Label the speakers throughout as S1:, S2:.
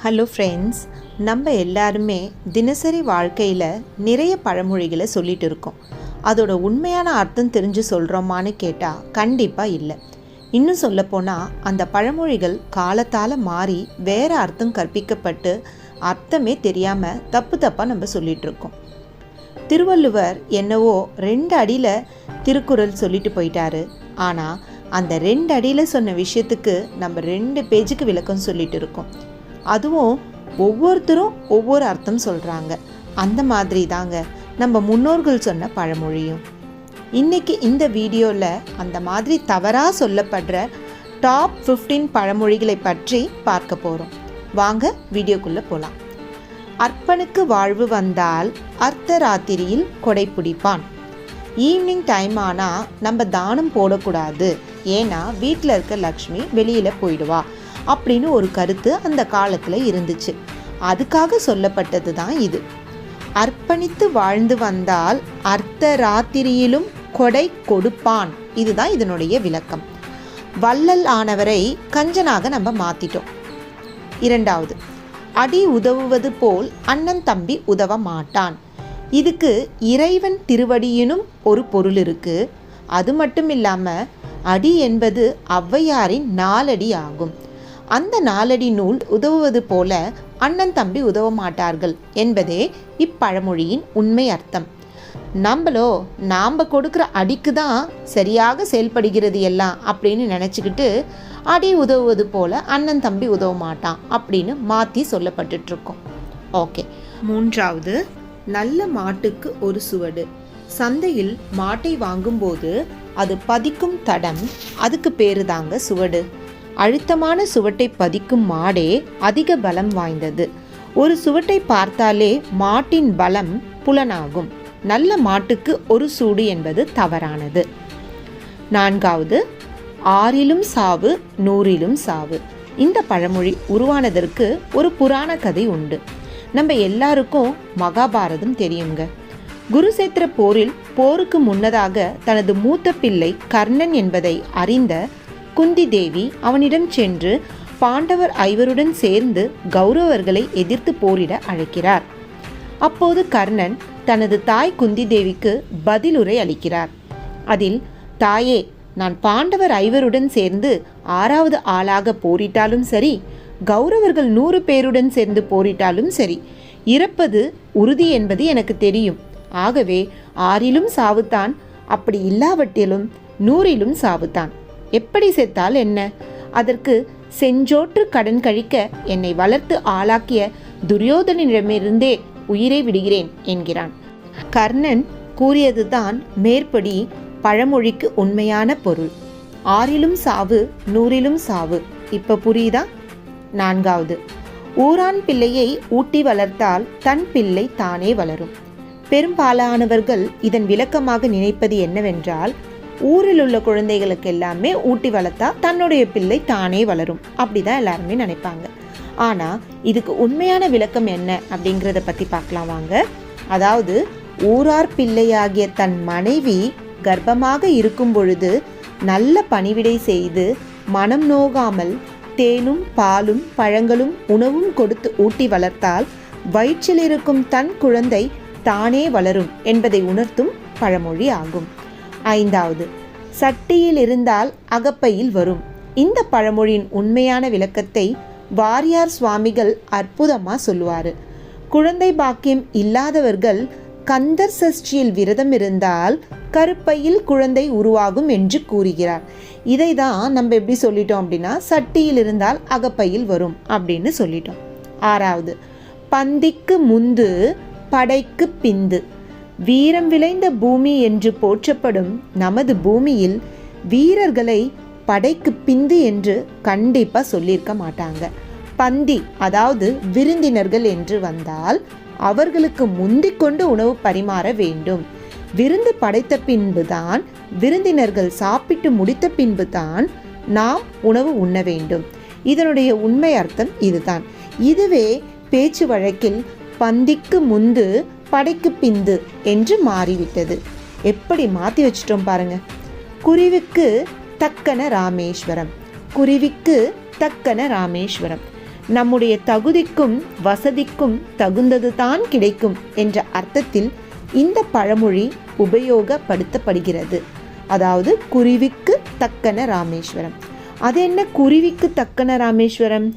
S1: Hello friends, நம்ம எல்லாருமே தினசரி வாழ்க்கையில் நிறைய பழமொழிகளை சொல்லிகிட்டு இருக்கோம். அதோட உண்மையான அர்த்தம் தெரிஞ்சு சொல்கிறோமான்னு கேட்டால் கண்டிப்பாக இல்லை. இன்னும் சொல்லப்போனால் அந்த பழமொழிகள் காலத்தால் மாறி வேறு அர்த்தம் கற்பிக்கப்பட்டு அர்த்தமே தெரியாமல் தப்பாக நம்ம சொல்லிகிட்ருக்கோம். திருவள்ளுவர் என்னவோ 2 அடியில் திருக்குறள் சொல்லிட்டு போயிட்டாரு. ஆனால் அந்த 2 அடியில் சொன்ன விஷயத்துக்கு நம்ம 2 பேஜுக்கு விளக்கம் சொல்லிட்டு இருக்கோம். அதுவும் ஒவ்வொருத்தரும் ஒவ்வொரு அர்த்தம் சொல்கிறாங்க. அந்த மாதிரி தாங்க நம்ம முன்னோர்கள் சொன்ன பழமொழியும். இன்றைக்கி இந்த வீடியோவில் அந்த மாதிரி தவறாக சொல்லப்படுற டாப் 15 பழமொழிகளை பற்றி பார்க்க போகிறோம். வாங்க வீடியோக்குள்ளே போகலாம். அர்ப்பனுக்கு வாழ்வு வந்தால் அர்த்தராத்திரியில் கொடை பிடிப்பான். ஈவினிங் டைம் ஆனால் நம்ம தானம் போடக்கூடாது, ஏன்னா வீட்டில் இருக்க லக்ஷ்மி வெளியில் போயிடுவா அப்படின்னு ஒரு கருத்து அந்த காலத்தில் இருந்துச்சு. அதுக்காக சொல்லப்பட்டது தான் இது. அர்ப்பணித்து வாழ்ந்து வந்தால் அர்த்தராத்திரியிலும் கொடை கொடுப்பான். இதுதான் இதனுடைய விளக்கம். வள்ளல் ஆனவரை கஞ்சனாக நம்ம மாற்றிட்டோம். 2வது, அடி உதவுவது போல் அண்ணன் தம்பி உதவ மாட்டான். இதுக்கு இறைவன் திருவடியினும் ஒரு பொருள் இருக்குது. அது மட்டும் இல்லாமல் அடி என்பது ஔவையாரின் 4 அடி ஆகும். அந்த 4 அடி நூல் உதவுவது போல அண்ணன் தம்பி உதவ மாட்டார்கள் என்பதே இப்பழமொழியின் உண்மை அர்த்தம். நாம் கொடுக்குற அடிக்கு தான் சரியாக செயல்படுகிறது எல்லாம் அப்படின்னு நினச்சிக்கிட்டு அடி உதவுவது போல அண்ணன் தம்பி உதவ மாட்டான் அப்படின்னு மாற்றி சொல்லப்பட்டுருக்கோம். ஓகே. 3வது, நல்ல மாட்டுக்கு ஒரு சுவடு. சந்தையில் மாட்டை வாங்கும்போது அது பதிக்கும் தடம், அதுக்கு பேரு தாங்க சுவடு. அழுத்தமான சுவட்டை பதிக்கும் மாடே அதிக பலம் வாய்ந்தது. ஒரு சுவட்டை பார்த்தாலே மாட்டின் பலம் புலனாகும். நல்ல மாட்டுக்கு ஒரு சூடு என்பது தவறானது. 4வது, 6லும் சாவு 100லும் சாவு. இந்த பழமொழி உருவானதற்கு ஒரு புராண கதை உண்டு. நம்ம எல்லாருக்கும் மகாபாரதம் தெரியுங்க. குருசேத்திர போரில் போருக்கு முன்னதாக தனது மூத்த பிள்ளை கர்ணன் என்பதை அறிந்த குந்தி தேவி அவனிடம் சென்று பாண்டவர் 5 சேர்ந்து கௌரவர்களை எதிர்த்து போரிட அழைக்கிறார். அப்போது கர்ணன் தனது தாய் குந்தி தேவிக்கு பதிலுரை அளிக்கிறார். அதில், தாயே, நான் பாண்டவர் 5 சேர்ந்து 6வது ஆளாக போரிட்டாலும் சரி, கௌரவர்கள் 100 பேருடன் சேர்ந்து போரிட்டாலும் சரி, இறப்பது உறுதி என்பது எனக்கு தெரியும். ஆகவே 6லும் சாவுத்தான், அப்படி இல்லாவற்றிலும் 100லும் சாவுத்தான். எப்படி செத்தால் என்ன? அதற்கு செஞ்சோற்று கடன் கழிக்க என்னை வளர்த்து ஆளாக்கிய துரியோதனிடமிருந்தே உயிரை விடுகிறேன் என்கிறான். கர்ணன் கூறியதுதான் மேற்படி பழமொழிக்கு உண்மையான பொருள். 6லும் சாவு 100லும் சாவு. இப்ப புரியுதா? 4வது, ஊரான் பிள்ளையை ஊட்டி வளர்த்தால் தன் பிள்ளை தானே வளரும். பெரும்பாலானவர்கள் இதன் விளக்கமாக நினைப்பது என்னவென்றால், ஊரில் உள்ள குழந்தைகளுக்கு எல்லாமே ஊட்டி வளர்த்தா தன்னுடைய பிள்ளை தானே வளரும், அப்படிதான் எல்லாருமே நினைப்பாங்க. ஆனால் இதுக்கு உண்மையான விளக்கம் என்ன அப்படிங்கிறத பற்றி பார்க்கலாம் வாங்க. அதாவது, ஊரார் பிள்ளையாகிய தன் மனைவி கர்ப்பமாக இருக்கும் பொழுது நல்ல பணிவிடை செய்து மனம் நோகாமல் தேனும் பாலும் பழங்களும் உணவும் கொடுத்து ஊட்டி வளர்த்தால் வயிற்றில் இருக்கும் தன் குழந்தை தானே வளரும் என்பதை உணர்த்தும் பழமொழி ஆகும். 5வது, சட்டியில் இருந்தால் அகப்பையில் வரும். இந்த பழமொழியின் உண்மையான விளக்கத்தை வாரியார் சுவாமிகள் அற்புதமாக சொல்லுவார். குழந்தை பாக்கியம் இல்லாதவர்கள் கந்தர் சஷ்டியில் விரதம் இருந்தால் கருப்பையில் குழந்தை உருவாகும் என்று கூறுகிறார். இதை தான் நம்ம எப்படி சொல்லிட்டோம் அப்படின்னா, சட்டியில் இருந்தால் அகப்பையில் வரும் அப்படின்னு சொல்லிட்டோம். 6வது, பந்திக்கு முந்து படைக்கு பிந்து. வீரம் விளைந்த பூமி என்று போற்றப்படும் நமது பூமியில் வீரர்களை படைக்கு பிந்து என்று கண்டிப்பாக சொல்லியிருக்க மாட்டாங்க. பந்தி, அதாவது விருந்தினர்கள் என்று வந்தால் அவர்களுக்கு முந்திக்கொண்டு உணவு பரிமாற வேண்டும். விருந்து படைத்த பின்புதான், விருந்தினர்கள் சாப்பிட்டு முடித்த பின்புதான் நாம் உணவு உண்ண வேண்டும். இதனுடைய உண்மை அர்த்தம் இதுதான். இதுவே பேச்சு வழக்கில் பந்திக்கு முந்து படைக்கு பிந்து என்று மாறிவிட்டது. எப்படி மாற்றி வச்சிட்டோம் பாருங்க. குருவிக்கு தக்கன ராமேஸ்வரம், குருவிக்கு தக்கன ராமேஸ்வரம். நம்முடைய தகுதிக்கும் வசதிக்கும் தகுந்தது தான் கிடைக்கும் என்ற அர்த்தத்தில் இந்த பழமொழி உபயோகப்படுத்தப்படுகிறது. அதாவது குருவிக்கு தக்கன ராமேஸ்வரம். அது என்ன குருவிக்கு தக்கன ராமேஸ்வரம்?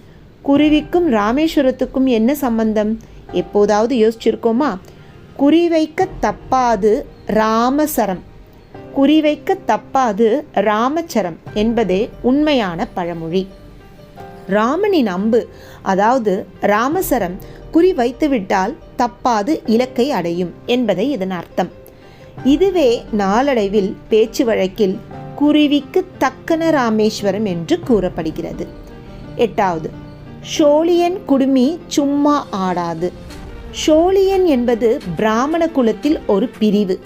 S1: குருவிக்கும் ராமேஸ்வரத்துக்கும் என்ன சம்பந்தம்? எப்போதாவது யோசிச்சிருக்கோமா? குறிவைக்க தப்பாது ராமசரம், குறிவைக்க தப்பாது ராமச்சரம் என்பதே உண்மையான பழமொழி. ராமனின் அம்பு அதாவது ராமசரம் குறி வைத்துவிட்டால் தப்பாது இலக்கை அடையும் என்பதை இதன் அர்த்தம். இதுவே நாளடைவில் பேச்சு வழக்கில் குருவிக்கு தக்கன ராமேஸ்வரம் என்று கூறப்படுகிறது. 8வது, சோழியன் குடுமி சும்மா ஆடாது. சோழியன் என்பது பிராமண குலத்தில் ஒரு பிரிவு.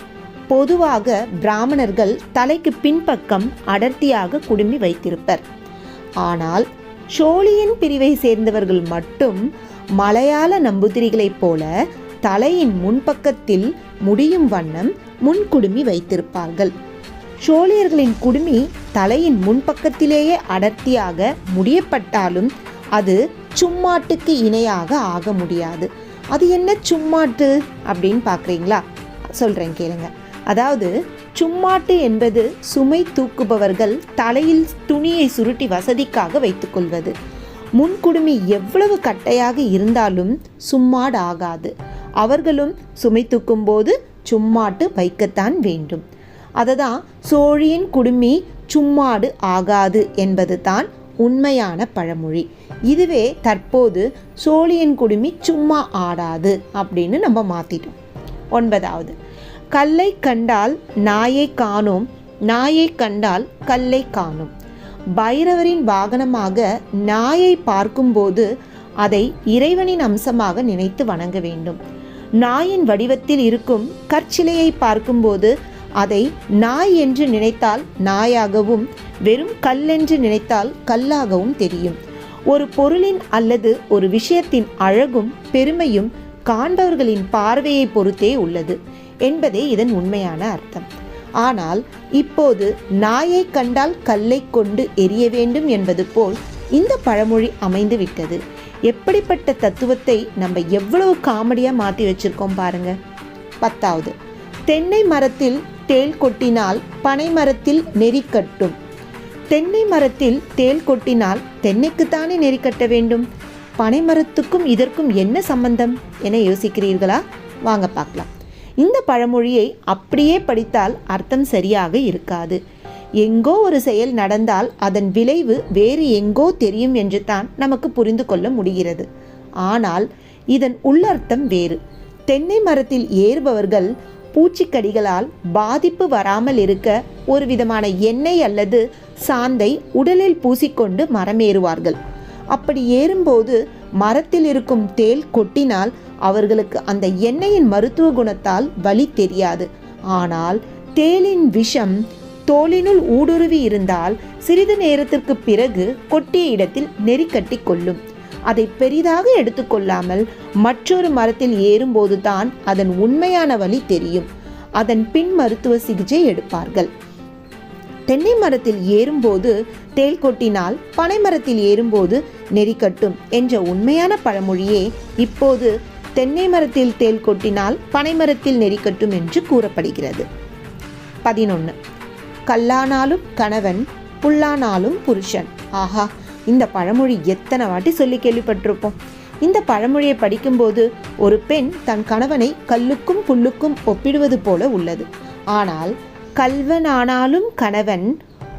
S1: பொதுவாக பிராமணர்கள் தலைக்கு பின்பக்கம் அடர்த்தியாக குடுமி வைத்திருப்பர். ஆனால் சோழியன் பிரிவை சேர்ந்தவர்கள் மட்டும் மலையாள நம்பூதிரிகளைப் போல தலையின் முன்பக்கத்தில் முடியும் வண்ணம் முன்குடுமி வைத்திருப்பார்கள். சோழியர்களின் குடுமி தலையின் முன்பக்கத்திலேயே அடர்த்தியாக முடியப்பட்டாலும் அது சும்மாட்டுக்கு இணையாக ஆக முடியாது. அது என்ன சும்மாட்டு அப்படின்னு பார்க்குறீங்களா? சொல்கிறேன் கேளுங்க. அதாவது சும்மாட்டு என்பது சுமை தூக்குபவர்கள் தலையில் துணியை சுருட்டி வசதிக்காக வைத்துக்கொள்வது. முன்குடுமி எவ்வளவு கட்டையாக இருந்தாலும் சும்மாடு ஆகாது. அவர்களும் சுமை தூக்கும் போது சும்மாட்டு வைக்கத்தான் வேண்டும். அதுதான் சோழியின் குடுமி சும்மாடு ஆகாது என்பது தான் உண்மையான பழமொழி. இதுவே தற்போது சோழியன் குடுமி சும்மா ஆடாது அப்படின்னு நம்ம மாற்றிட்டோம். 9வது, கல்லை கண்டால் நாயை காணோம், நாயை கண்டால் கல்லை காணோம். பைரவரின் வாகனமாக நாயை பார்க்கும்போது அதை இறைவனின் அம்சமாக நினைத்து வணங்க வேண்டும். நாயின் வடிவத்தில் இருக்கும் கற்சிலையை பார்க்கும்போது அதை நாய் என்று நினைத்தால் நாயாகவும் வெறும் கல் என்று நினைத்தால் கல்லாகவும் தெரியும். ஒரு பொருளின் அல்லது ஒரு விஷயத்தின் அழகும் பெருமையும் காண்பவர்களின் பார்வையை பொறுத்தே உள்ளது என்பதே இதன் உண்மையான அர்த்தம். ஆனால் இப்போது நாயை கண்டால் கல்லை கொண்டு எரிய வேண்டும் என்பது போல் இந்த பழமொழி அமைந்து விட்டது. எப்படிப்பட்ட தத்துவத்தை நம்ம எவ்வளவு காமெடியாக மாற்றி வச்சிருக்கோம் பாருங்க. 10வது, தென்னை மரத்தில் தேள் கொட்டினால் பனை மரத்தில் நெறி கட்டும். தென்னை மரத்தில் தேள் கொட்டினால் தென்னைக்குத்தானே நெறி கட்ட வேண்டும். பனை மரத்துக்கும் இதற்கும் என்ன சம்பந்தம் என யோசிக்கிறீர்களா? வாங்க பார்க்கலாம். இந்த பழமொழியை அப்படியே படித்தால் அர்த்தம் சரியாக இருக்காது. எங்கோ ஒரு செயல் நடந்தால் அதன் விளைவு வேறு எங்கோ தெரியும் என்று தான் நமக்கு புரிந்து கொள்ள முடிகிறது. ஆனால் இதன் உள்ளர்த்தம் வேறு. தென்னை மரத்தில் ஏறுபவர்கள் பூச்சிக்கடிகளால் பாதிப்பு வராமல் இருக்க ஒரு விதமான எண்ணெய் அல்லது சாந்தை உடலில் பூசிக்கொண்டு மரமேறுவார்கள். அப்படி ஏறும்போது மரத்தில் இருக்கும் தேள் கொட்டினால் அவர்களுக்கு அந்த எண்ணெயின் மருத்துவ குணத்தால் வலி தெரியாது. ஆனால் தேளின் விஷம் தோலினுள் ஊடுருவி இருந்தால் சிறிது நேரத்திற்கு பிறகு கொட்டிய இடத்தில் நெறிக்கட்டி கொள்ளும். அதை பெரிதாக எடுத்துக்கொள்ளாமல் மற்றொரு மரத்தில் ஏறும்போது தான் அதன் உண்மையான வலி தெரியும். அதன் பின் மருத்துவ சிகிச்சை எடுப்பார்கள். தென்னை மரத்தில் ஏறும்போது தேள் கொட்டினால் பனை மரத்தில் ஏறும்போது நெறிக்கட்டும் என்ற உண்மையான பழமொழியே இப்போது தென்னை மரத்தில் தேள் கொட்டினால் பனை மரத்தில் நெறிக்கட்டும் என்று கூறப்படுகிறது. 11, கல்லானாலும் கணவன் புல்லானாலும் புருஷன். ஆஹா, இந்த பழமொழி எத்தனை வாட்டி சொல்லி கேள்விப்பட்டிருப்போம். இந்த பழமொழியை படிக்கும்போது ஒரு பெண் தன் கணவனை கல்லுக்கும் புல்லுக்கும் ஒப்பிடுவது போல உள்ளது. ஆனால் கல்வன் ஆனாலும் கணவன்,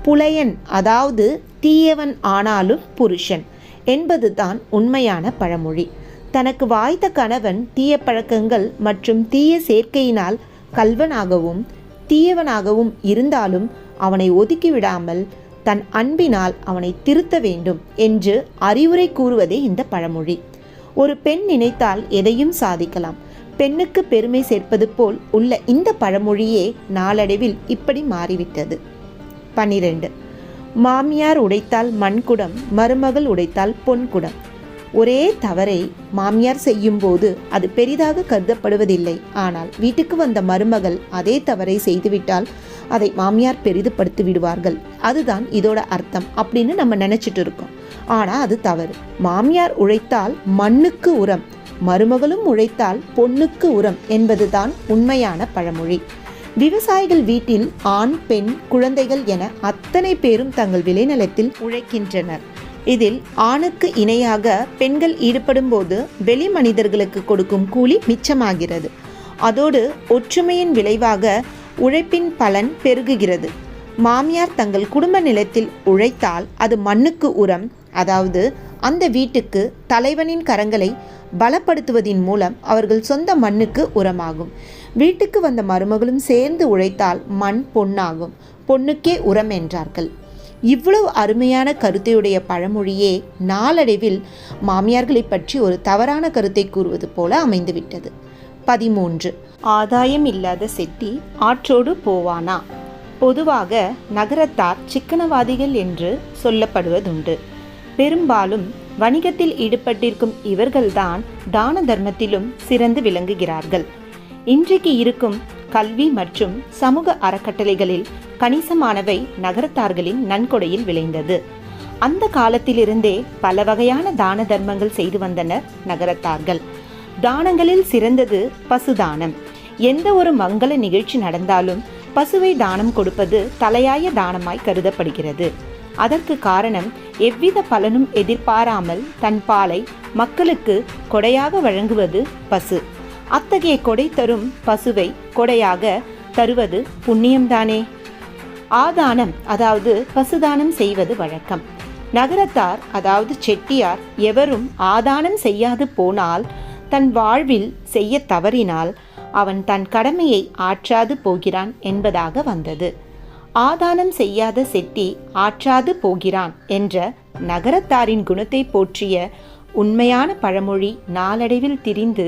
S1: புலையன் அதாவது தீயவன் ஆனாலும் புருஷன் என்பது தான் உண்மையான பழமொழி. தனக்கு வாய்த்த கணவன் தீய பழக்கங்கள் மற்றும் தீய சேர்க்கையினால் கல்வனாகவும் தீயவனாகவும் இருந்தாலும் அவனை ஒதுக்கிவிடாமல் தன் அன்பினால் அவனை திருத்த வேண்டும் என்று அறிவுரை கூறுவதே இந்த பழமொழி. ஒரு பெண் நினைத்தால் எதையும் சாதிக்கலாம். பெண்ணுக்கு பெருமை சேர்ப்பது போல் உள்ள இந்த பழமொழியே நாளடைவில் இப்படி மாறிவிட்டது. 12, மாமியார் உடைத்தால் மண்குடம், மருமகள் உடைத்தால் பொன்குடம். ஒரே தவறை மாமியார் செய்யும்போது அது பெரிதாக கருதப்படுவதில்லை. ஆனால் வீட்டுக்கு வந்த மருமகள் அதே தவறை செய்துவிட்டால் அதை மாமியார் பெரிதுபடுத்தி விடுவார்கள். அதுதான் இதோட அர்த்தம் அப்படின்னு நம்ம நினச்சிட்டு இருக்கோம். ஆனால் அது தவறு. மாமியார் உழைத்தால் மண்ணுக்கு உரம், மருமகளும் உழைத்தால் பொன்னுக்கு உரம் என்பதுதான் உண்மையான பழமொழி. விவசாயிகள் வீட்டில் ஆண், பெண், குழந்தைகள் என அத்தனை பேரும் தங்கள் விளைநிலத்தில் உழைக்கின்றனர். இதில் ஆணுக்கு இணையாக பெண்கள் ஈடுபடும் போது வெளி மனிதர்களுக்கு கொடுக்கும் கூலி மிச்சமாகிறது. அதோடு ஒற்றுமையின் விளைவாக உழைப்பின் பலன் பெருகுகிறது. மாமியார் தங்கள் குடும்ப நிலத்தில் உழைத்தால் அது மண்ணுக்கு உரம், அதாவது அந்த வீட்டுக்கு தலைவனின் கரங்களை பலப்படுத்துவதின் மூலம் அவர்கள் சொந்த மண்ணுக்கு உரமாகும். வீட்டுக்கு வந்த மருமகளும் சேர்ந்து உழைத்தால் மண் பொன்னாகும். பொன்னுக்கே உரம் என்றார்கள். இவ்வளவு அருமையான கருத்தையுடைய பழமொழியே நாளடைவில் மாமியார்களை பற்றி ஒரு தவறான கருத்தை கூறுவது போல அமைந்துவிட்டது. 13. ஆதாயம் இல்லாத செட்டி ஆற்றோடு போவானா. பொதுவாக நகரத்தார் சிக்கனவாதிகள் என்று சொல்லப்படுவதுண்டு. பெரும்பாலும் வணிகத்தில் ஈடுபட்டிருக்கும் இவர்கள்தான் தான தர்மத்திலும் சிறந்து விளங்குகிறார்கள். இன்றைக்கு இருக்கும் கல்வி மற்றும் சமூக அறக்கட்டளைகளில் கணிசமானவை நகரத்தார்களின் நன்கொடையில் விளைந்தது. அந்த காலத்திலிருந்தே பல வகையான தான தர்மங்கள் செய்து வந்தனர் நகரத்தார்கள். தானங்களில் சிறந்தது பசுதானம். எந்த ஒரு மங்கள நிகழ்ச்சி நடந்தாலும் பசுவை தானம் கொடுப்பது தலையாய தானமாய் கருதப்படுகிறது. அதற்கு காரணம், எவ்வித பலனும் எதிர்பாராமல் தன் பாலை மக்களுக்கு கொடையாக வழங்குவது பசு. அத்தகைய கொடை தரும் பசுவை கொடையாக தருவது புண்ணியம்தானே. ஆதானம், அதாவது பசுதானம் செய்வது வழக்கம். நகரத்தார், அதாவது செட்டியார் எவரும் ஆதானம் செய்யாது போனால், தன் வாழ்வில் செய்ய தவறினால் அவன் தன் கடமையை ஆற்றாது போகிறான் என்பதாக வந்தது. ஆதானம் செய்யாத செட்டி ஆற்றாது போகிறான் என்ற நகரத்தாரின் குணத்தை போற்றிய உண்மையான பழமொழி நாளடைவில் திரிந்து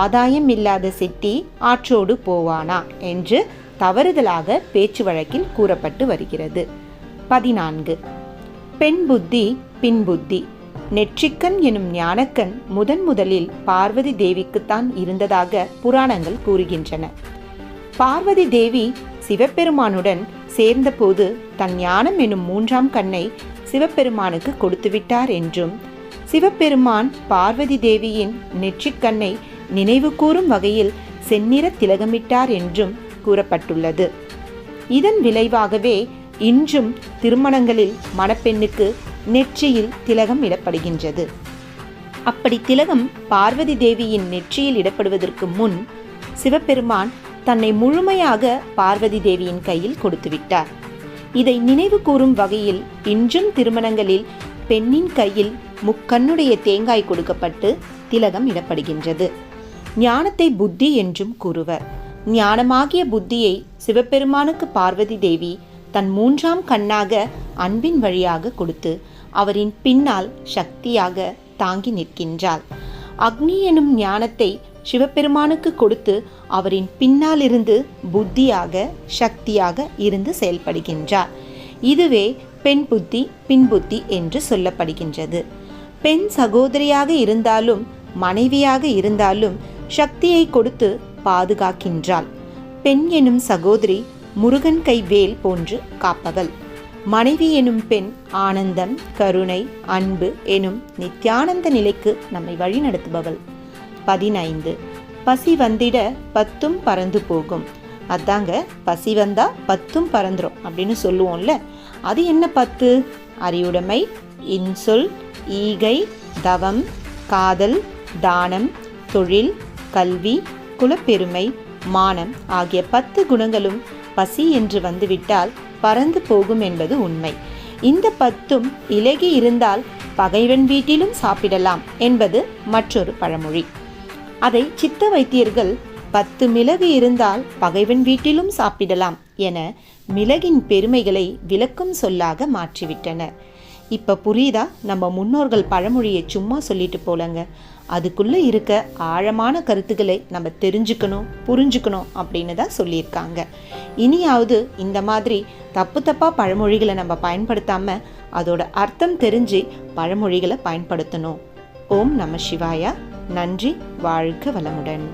S1: ஆதாயம் இல்லாத செட்டி ஆற்றோடு போவானா என்று தவறுதலாக பேச்சு வழக்கில் கூறப்பட்டு வருகிறது. 14. பெண் புத்தி பின் புத்தி. நெற்றிக்கண் எனும் ஞானக்கண் முதலில் பார்வதி தேவிக்குத்தான் இருந்ததாக புராணங்கள் கூறுகின்றன. பார்வதி தேவி சிவபெருமானுடன் சேர்ந்தபோது தன் ஞானம் எனும் 3ஆம் கண்ணை சிவபெருமானுக்கு கொடுத்துவிட்டார் என்றும், சிவபெருமான் பார்வதி தேவியின் நெற்றிக்கண்ணை நினைவு கூறும் வகையில் செந்நிற திலகமிட்டார் என்றும் கூறப்பட்டுள்ளது. இதன் விளைவாகவே இன்றும் திருமணங்களில் மணப்பெண்ணுக்கு நெற்றியில் திலகம் இடப்படுகின்றது. அப்படி திலகம் பார்வதி தேவியின் நெற்றியில் இடப்படுவதற்கு முன் சிவபெருமான் தன்னை முழுமையாக பார்வதி தேவியின் கையில் கொடுத்துவிட்டார். இதை நினைவு கூறும் வகையில் இன்றும் திருமணங்களில் பெண்ணின் கையில் முக்கண்ணுடைய தேங்காய் கொடுக்கப்பட்டு திலகம் இடப்படுகின்றது. ஞானத்தை புத்தி என்றும் கூறுவர். ஞானமாகிய புத்தியை சிவபெருமானுக்கு பார்வதி தேவி தன் 3ஆம் கண்ணாக அன்பின் வழியாக கொடுத்து அவரின் பின்னால் சக்தியாக தாங்கி நிற்கின்றாள். அக்னி எனும் ஞானத்தை சிவபெருமானுக்கு கொடுத்து அவரின் பின்னால் இருந்து புத்தியாக சக்தியாக இருந்து செயல்படுகின்றார். இதுவே பெண் புத்தி பின் புத்தி என்று சொல்லப்படுகின்றது. பெண் சகோதரியாக இருந்தாலும் மனைவியாக இருந்தாலும் சக்தியை கொடுத்து பாதுகாக்கின்றாள். பெண் எனும் சகோதரி முருகன் கை வேல் போன்று காப்பவள். மனைவி எனும் பெண் ஆனந்தம், கருணை, அன்பு எனும் நித்யானந்த நிலைக்கு நம்மை வழிநடத்துபவள். 15. பசி வந்திட 10ம் பறந்து போகும். அதாங்க, பசி வந்தா 10ம் பறந்துரும் அப்படின்னு சொல்லுவோம்ல. அது என்ன 10? அறிவுடைமை, இன்சொல், ஈகை, தவம், காதல், தானம், தொழில், கல்வி, குலப்பெருமை, மானம் ஆகிய 10 குணங்களும் பசி என்று வந்துவிட்டால் பறந்து போகும் என்பது உண்மை. இந்த 10ம் இலகி இருந்தால் பகைவன் வீட்டிலும் சாப்பிடலாம் என்பது மற்றொரு பழமொழி. அதை சித்த வைத்தியர்கள் 10 மிளகு இருந்தால் பகைவன் வீட்டிலும் சாப்பிடலாம் என மிளகின் பெருமைகளை விளக்கும் சொல்லாக மாற்றிவிட்டனர். இப்போ புரியுதா? நம்ம முன்னோர்கள் பழமொழியை சும்மா சொல்லிட்டு போலங்க. அதுக்குள்ளே இருக்க ஆழமான கருத்துக்களை நம்ம தெரிஞ்சுக்கணும், புரிஞ்சுக்கணும் அப்படின்னு தான் சொல்லியிருக்காங்க. இனியாவது இந்த மாதிரி தப்பாக பழமொழிகளை நம்ம பயன்படுத்தாமல் அதோட அர்த்தம் தெரிஞ்சு பழமொழிகளை பயன்படுத்தணும். ஓம் நம சிவாயா. நன்றி. வாழ்க வளமுடன்.